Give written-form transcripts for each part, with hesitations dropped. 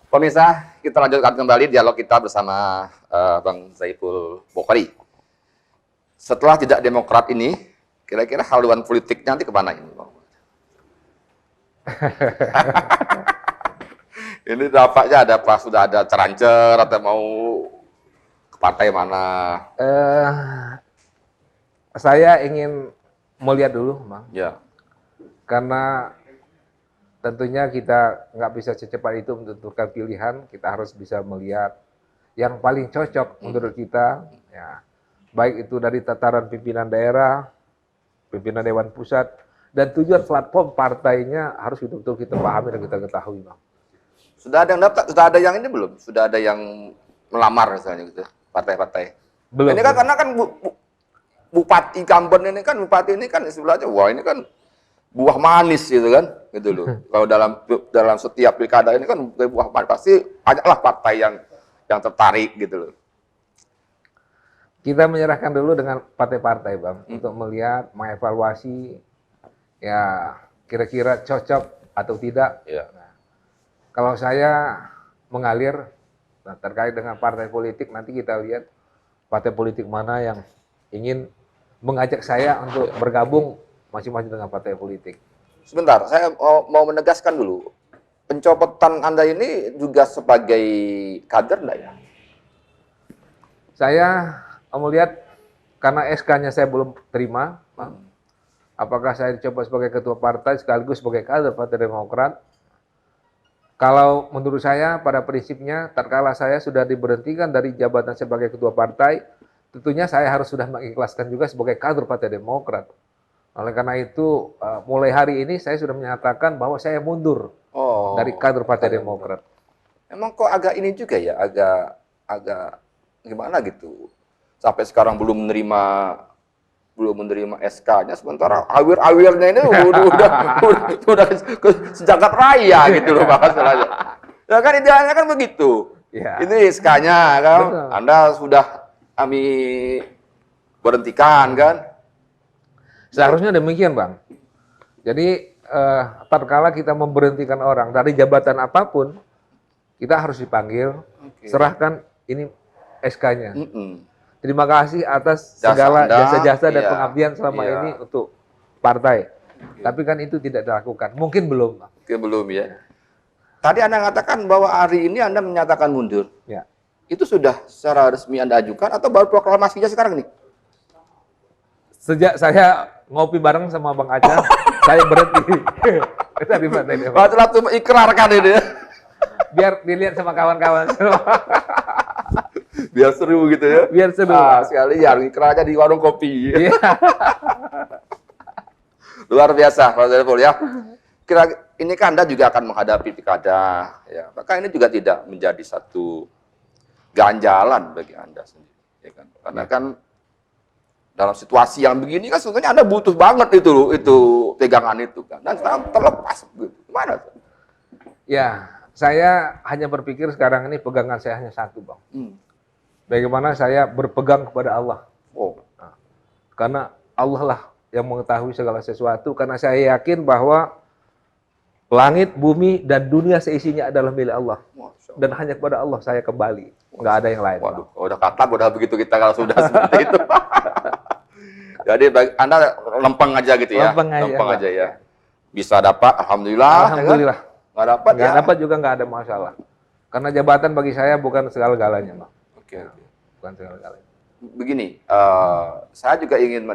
Pemirsa, kita lanjutkan kembali dialog kita bersama Bang Zaipul Bukhari. Setelah tidak demokrat ini, kira-kira haluan politiknya nanti kemana ini? Ini dapatnya ada apa? Sudah ada cerancer atau mau ke partai mana? Saya ingin melihat dulu, Bang. Ya. Karena tentunya kita nggak bisa secepat itu menentukan pilihan. Kita harus bisa melihat yang paling cocok menurut kita. Ya, baik itu dari tataran pimpinan daerah, pimpinan Dewan Pusat, dan tujuan platform partainya harus betul-betul kita pahami dan kita ketahui, Bang. Sudah ada yang daftar? Sudah ada yang ini belum? Sudah ada yang melamar misalnya gitu, partai-partai? Belum. Ini kan karena kan bupati incumbent ini kan, bupati ini kan istilahnya, wah ini kan buah manis gitu kan, gitu loh. Kalau dalam setiap pilkada ini kan buah manis, pasti banyaklah partai yang tertarik gitu loh. Kita menyerahkan dulu dengan partai-partai, Bang, untuk melihat, mengevaluasi, ya kira-kira cocok atau tidak. Ya. Nah, kalau saya mengalir terkait dengan partai politik, nanti kita lihat partai politik mana yang ingin mengajak saya untuk bergabung masing-masing dengan partai politik. Sebentar, saya mau menegaskan dulu. Pencopotan Anda ini juga sebagai kader enggak ya? Saya melihat karena SK-nya saya belum terima, apakah saya dicoba sebagai ketua partai sekaligus sebagai kader Partai Demokrat. Kalau menurut saya pada prinsipnya tatkala saya sudah diberhentikan dari jabatan sebagai ketua partai, tentunya saya harus sudah mengikhlaskan juga sebagai kader Partai Demokrat. Oleh karena itu, mulai hari ini saya sudah menyatakan bahwa saya mundur dari kader Partai Demokrat. Emang kok agak ini juga ya, agak gimana gitu. Sampai sekarang belum menerima SK-nya, sementara awir-awirnya ini udah sejagat raya gitu loh masalahnya. Ya kan idealnya kan begitu. Ya. Ini SK-nya kan, Betul. Anda sudah kami berhentikan kan. Seharusnya demikian, Bang. Jadi, tatkala kita memberhentikan orang dari jabatan apapun, kita harus dipanggil, serahkan ini SK-nya. Terima kasih atas segala jasa-jasa dan pengabdian selama ini untuk partai. Tapi kan itu tidak dilakukan. Mungkin belum, Bang. Mungkin belum ya. Tadi Anda mengatakan bahwa hari ini Anda menyatakan mundur. Ya. Itu sudah secara resmi Anda ajukan atau baru proklamasinya sekarang nih? Sejak saya ngopi bareng sama Bang Aca, saya berhenti dari Partai Demokrat. Langsung ikrarkan ini ya. Biar dilihat sama kawan-kawan semua. Biar seru gitu ya. Biar seru. Sekalian ikrarnya di warung kopi. Iya. Luar biasa Pak Zaipul ya. Ini kan Anda juga akan menghadapi pilkada ya. Maka ini juga tidak menjadi satu ganjalan bagi Anda sendiri, ya kan? Karena kan dalam situasi yang begini kan sebetulnya Anda butuh banget itu pegangan itu kan. Dan sekarang terlepas gitu. Gimana tuh? Ya, saya hanya berpikir sekarang ini pegangan saya hanya satu, Bang. Bagaimana saya berpegang kepada Allah. Nah, karena Allah lah yang mengetahui segala sesuatu. Karena saya yakin bahwa langit, bumi, dan dunia seisinya adalah milik Allah. Dan hanya kepada Allah saya kembali. Nggak ada yang lain. Waduh, udah katak, udah begitu kita kalau sudah seperti itu. Jadi Anda lempeng aja gitu ya? Lempeng aja ya. Bisa dapat, alhamdulillah. Alhamdulillah. Nggak dapat ya? Nggak dapat juga nggak ada masalah. Karena jabatan bagi saya bukan segala-galanya, Bang. Oke. Bukan segala-galanya. Begini, saya juga ingin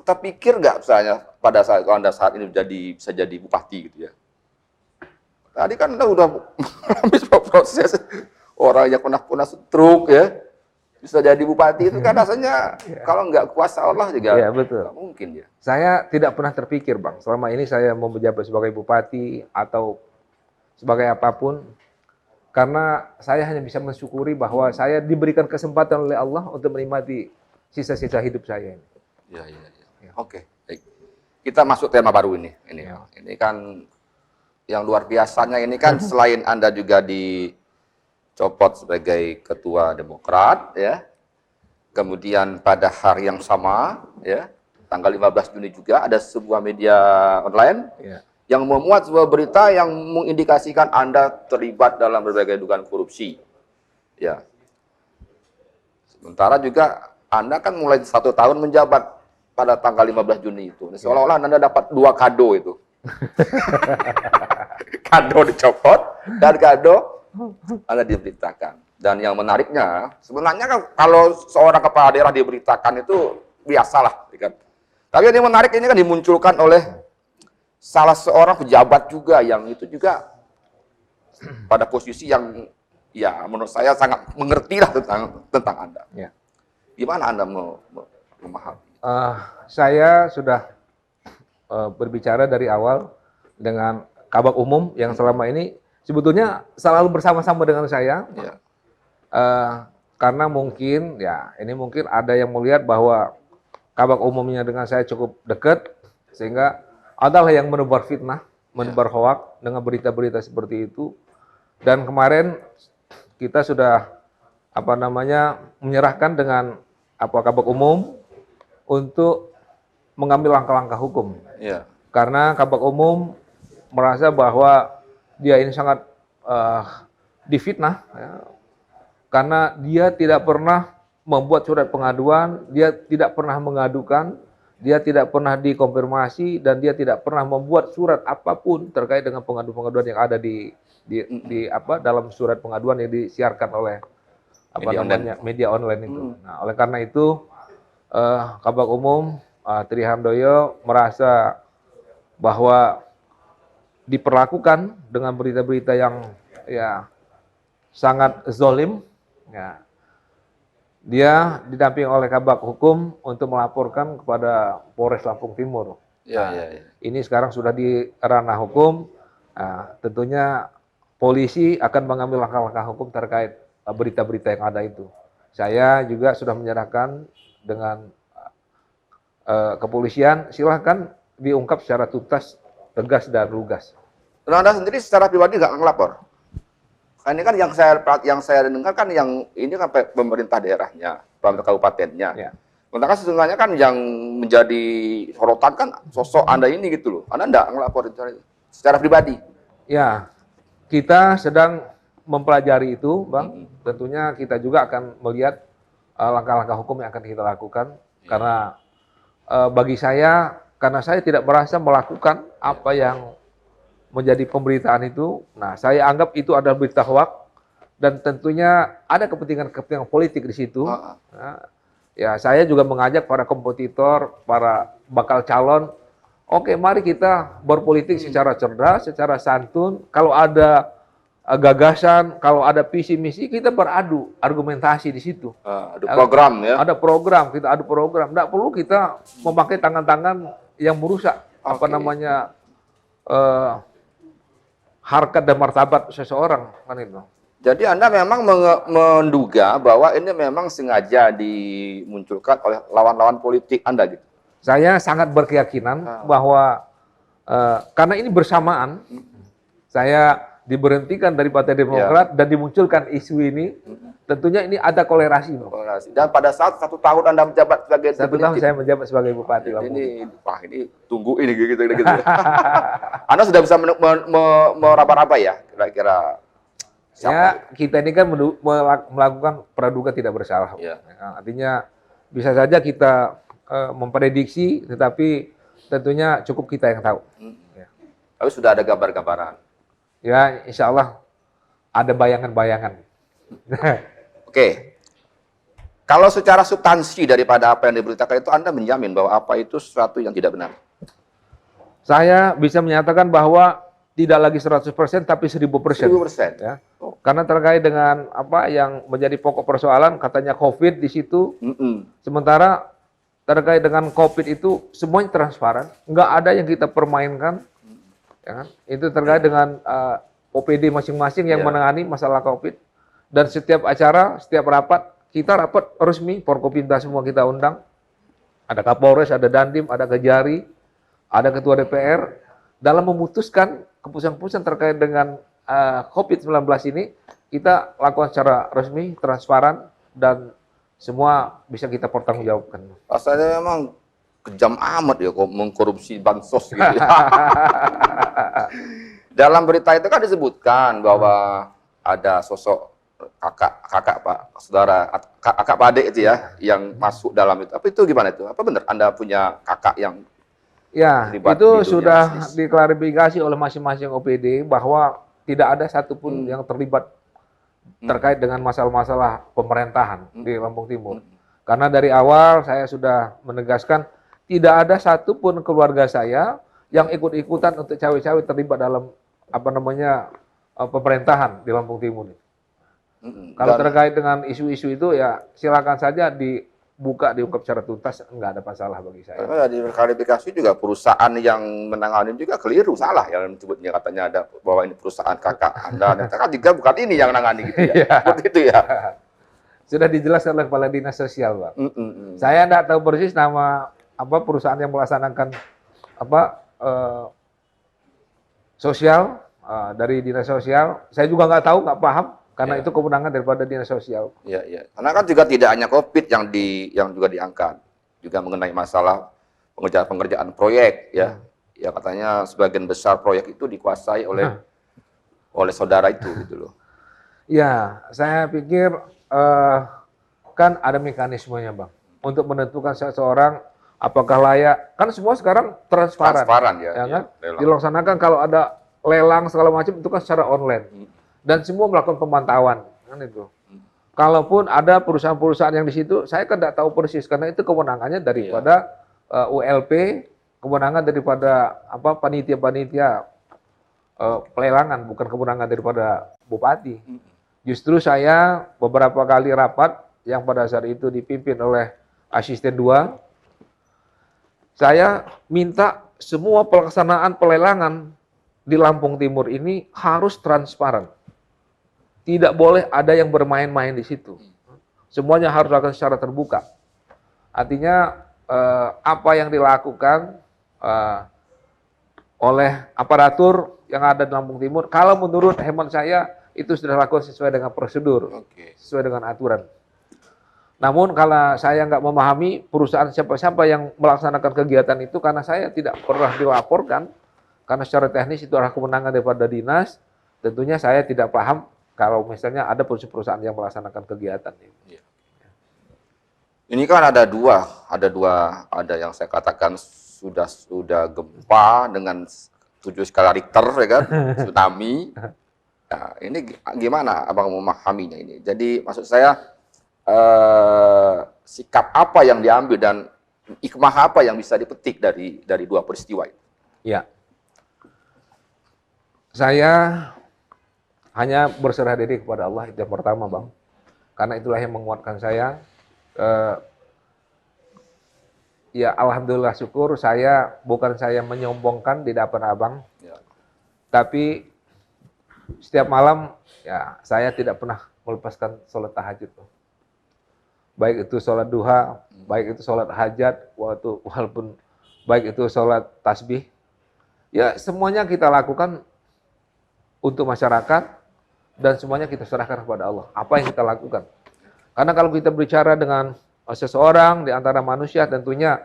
terpikir nggak misalnya pada saat kalau Anda saat ini bisa jadi bupati gitu ya. Tadi kan Anda udah habis proses orang yang pernah stroke ya. Bisa jadi bupati itu kan rasanya kalau nggak kuasa Allah juga nggak mungkin ya. Saya tidak pernah terpikir, Bang. Selama ini saya mau menjabat sebagai bupati atau sebagai apapun. Karena saya hanya bisa mensyukuri bahwa saya diberikan kesempatan oleh Allah untuk menikmati sisa-sisa hidup saya ini. Ya. Oke, baik. Kita masuk tema baru ini. Ini kan yang luar biasanya ini kan selain Anda juga dicopot sebagai ketua Demokrat ya. Kemudian pada hari yang sama ya, tanggal 15 Juni juga ada sebuah media online yang memuat sebuah berita yang mengindikasikan Anda terlibat dalam berbagai dugaan korupsi. Ya. Sementara juga Anda kan mulai 1 tahun menjabat pada tanggal 15 Juni itu. Seolah-olah Anda dapat 2 kado itu. Kado dicopot dan kado Anda diberitakan. Dan yang menariknya, sebenarnya kan kalau seorang kepala daerah diberitakan itu biasalah. Kan? Tapi yang menarik ini kan dimunculkan oleh salah seorang pejabat juga yang itu juga pada posisi yang ya menurut saya sangat mengerti lah tentang Anda. Ya. Gimana Anda memahami? Saya sudah berbicara dari awal dengan Kabak Umum yang selama ini sebetulnya selalu bersama-sama dengan saya. Ya. Karena mungkin ya ini mungkin ada yang melihat bahwa Kabak Umumnya dengan saya cukup dekat sehingga adalah yang menebar fitnah, menebar hoak dengan berita-berita seperti itu. Dan kemarin kita sudah menyerahkan dengan Kabak Umum untuk mengambil langkah-langkah hukum. Ya. Karena Kabak Umum merasa bahwa dia ini sangat difitnah, ya, karena dia tidak pernah membuat surat pengaduan, dia tidak pernah mengadukan, dia tidak pernah dikonfirmasi, dan dia tidak pernah membuat surat apapun terkait dengan pengaduan-pengaduan yang ada di dalam surat pengaduan yang disiarkan oleh media online itu. Nah, oleh karena itu Kabak Umum Tri Handoyo merasa bahwa diperlakukan dengan berita-berita yang ya sangat zolim. Ya. Dia didampingi oleh Kabak Hukum untuk melaporkan kepada Polres Lampung Timur. Ya, Ini sekarang sudah di ranah hukum. Nah, tentunya polisi akan mengambil langkah-langkah hukum terkait berita-berita yang ada itu. Saya juga sudah menyerahkan dengan kepolisian, silahkan diungkap secara tuntas, tegas dan lugas. Dan Anda sendiri secara pribadi nggak ngelapor? Ini kan yang saya dengar kan yang ini kan pemerintah daerahnya, pemerintah kabupatennya. Ya. Sementara sebenarnya kan yang menjadi sorotan kan sosok Anda ini gitu loh. Anda nggak ngelapor secara pribadi? Ya, kita sedang mempelajari itu, Bang. Tentunya kita juga akan melihat langkah-langkah hukum yang akan kita lakukan. Karena bagi saya, karena saya tidak merasa melakukan apa yang menjadi pemberitaan itu, nah saya anggap itu adalah berita hoak dan tentunya ada kepentingan politik di situ. Nah, ya saya juga mengajak para kompetitor, para bakal calon, oke mari kita berpolitik secara cerdas, secara santun. Kalau ada gagasan, kalau ada visi misi, kita beradu argumentasi di situ. Ada program ya? Ada program, kita adu program. Tidak perlu kita memakai tangan-tangan yang merusak harkat dan martabat seseorang kan itu. Jadi Anda memang menduga bahwa ini memang sengaja dimunculkan oleh lawan-lawan politik Anda gitu? Saya sangat berkeyakinan bahwa karena ini bersamaan, saya diberhentikan dari Partai Demokrat dan dimunculkan isu ini, tentunya ini ada kolerasi. Dan pada saat 1 tahun Anda menjabat sebagai 1 tahun saya menjabat sebagai Bupati Lampung. Ini tunggu ini gitu. Anda sudah bisa meraba-raba ya kira-kira? Ya, kita ini kan melakukan praduga tidak bersalah. Ya. Artinya bisa saja kita memprediksi, tetapi tentunya cukup kita yang tahu. Ya. Tapi sudah ada gambar-gambaran. Ya, insya Allah ada bayangan-bayangan. Oke. Kalau secara substansi daripada apa yang diberitakan itu, Anda menjamin bahwa apa itu sesuatu yang tidak benar? Saya bisa menyatakan bahwa tidak lagi 100%, tapi 1000%. 1000%. Ya. Karena terkait dengan apa yang menjadi pokok persoalan, katanya COVID di situ. Sementara terkait dengan COVID itu semuanya transparan, nggak ada yang kita permainkan. Ya kan? Itu terkait dengan OPD masing-masing yang menangani masalah COVID. Dan setiap acara, setiap rapat, kita rapat resmi, Forkopimda semua kita undang. Ada Kapolres, ada Dandim, ada Kejari, ada Ketua DPR. Dalam memutuskan keputusan-keputusan terkait dengan COVID-19 ini, kita lakukan secara resmi, transparan, dan semua bisa kita pertanggungjawabkan. Rasanya memang kejam amat ya kok mengkorupsi bansos gitu ya. Dalam berita itu kan disebutkan bahwa ada sosok kakak Pak, saudara, kakak Pak adik itu ya, yang masuk dalam itu. Apa itu gimana itu? Apa benar Anda punya kakak yang Ya, terlibat itu di dunia sudah bisnis? diklarifikasi oleh masing-masing OPD bahwa tidak ada satupun yang terlibat terkait dengan masalah-masalah pemerintahan di Lampung Timur. Karena dari awal saya sudah menegaskan tidak ada satupun keluarga saya yang ikut-ikutan untuk cawe-cawe terlibat dalam apa namanya pemerintahan di Lampung Timur. Kalau Dan terkait dengan isu-isu itu ya silakan saja dibuka, diungkap secara tuntas, nggak ada masalah bagi saya. di klarifikasi juga perusahaan yang menangani juga keliru, salah yang menyebutnya, katanya ada bahwa ini perusahaan kakak Anda, dan kakak juga bukan ini yang menangani gitu ya. Iya. Seperti itu ya. Sudah dijelaskan oleh Kepala Dinas Sosial, Pak. Mm-mm. Saya tidak tahu persis nama apa perusahaan yang melaksanakan apa sosial dari Dinas Sosial. Saya juga nggak tahu, nggak paham karena Ya. itu kewenangan daripada Dinas Sosial. Iya, iya. Karena kan juga tidak hanya COVID yang juga diangkat, juga mengenai masalah pengerjaan proyek ya. Ya katanya sebagian besar proyek itu dikuasai oleh saudara itu gitu loh. Ya, saya pikir kan ada mekanismenya, Bang, untuk menentukan seseorang apakah layak. Kan semua sekarang transparan, Transparan ya. ya kan? Lelang. Dilaksanakan kalau ada lelang segala macam itu kan secara online. Dan semua melakukan pemantauan, kan itu. Kalaupun ada perusahaan-perusahaan yang di situ, saya kan tidak tahu persis karena itu kewenangannya daripada ULP, kewenangan daripada apa panitia-panitia pelelangan, bukan kewenangan daripada bupati. Justru saya beberapa kali rapat yang pada saat itu dipimpin oleh asisten 2, saya minta semua pelaksanaan pelelangan di Lampung Timur ini harus transparan. Tidak boleh ada yang bermain-main di situ. Semuanya harus dilakukan secara terbuka. Artinya apa yang dilakukan oleh aparatur yang ada di Lampung Timur, kalau menurut hemat saya itu sudah dilakukan sesuai dengan prosedur, sesuai dengan aturan. Namun kalau saya nggak memahami perusahaan siapa-siapa yang melaksanakan kegiatan itu, karena saya tidak pernah dilaporkan, karena secara teknis itu adalah kewenangan daripada dinas, tentunya saya tidak paham kalau misalnya ada perusahaan yang melaksanakan kegiatan ini. Ini kan ada ada yang saya katakan sudah gempa dengan 7 skala Richter, ya kan, tsunami. Nah, ini gimana abang memahaminya ini? Jadi maksud saya sikap apa yang diambil dan hikmah apa yang bisa dipetik dari 2 peristiwa itu? Ya, saya hanya berserah diri kepada Allah itu yang pertama, Bang. Karena itulah yang menguatkan saya. Ya alhamdulillah syukur bukan saya menyombongkan di depan abang, tapi setiap malam ya saya tidak pernah melepaskan sholat tahajud. Baik itu sholat duha, baik itu sholat hajat, walaupun baik itu sholat tasbih. Ya semuanya kita lakukan untuk masyarakat dan semuanya kita serahkan kepada Allah. Apa yang kita lakukan? Karena kalau kita bicara dengan seseorang di antara manusia, tentunya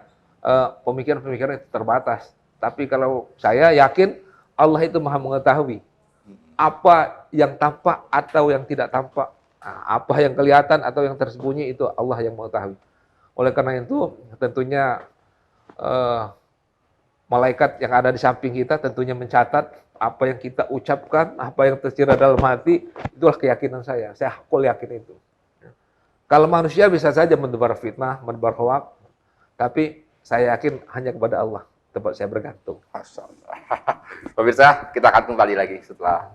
pemikiran-pemikiran itu terbatas. Tapi kalau saya yakin Allah itu maha mengetahui apa yang tampak atau yang tidak tampak, apa yang kelihatan atau yang tersembunyi, itu Allah yang mengetahui. Oleh karena itu tentunya malaikat yang ada di samping kita tentunya mencatat apa yang kita ucapkan, apa yang tersirat dalam hati. Itulah keyakinan saya hakul yakin itu. Kalau manusia bisa saja menebar fitnah, menebar hoak, tapi saya yakin hanya kepada Allah tempat saya bergantung. Pemirsa, kita akan kembali lagi setelah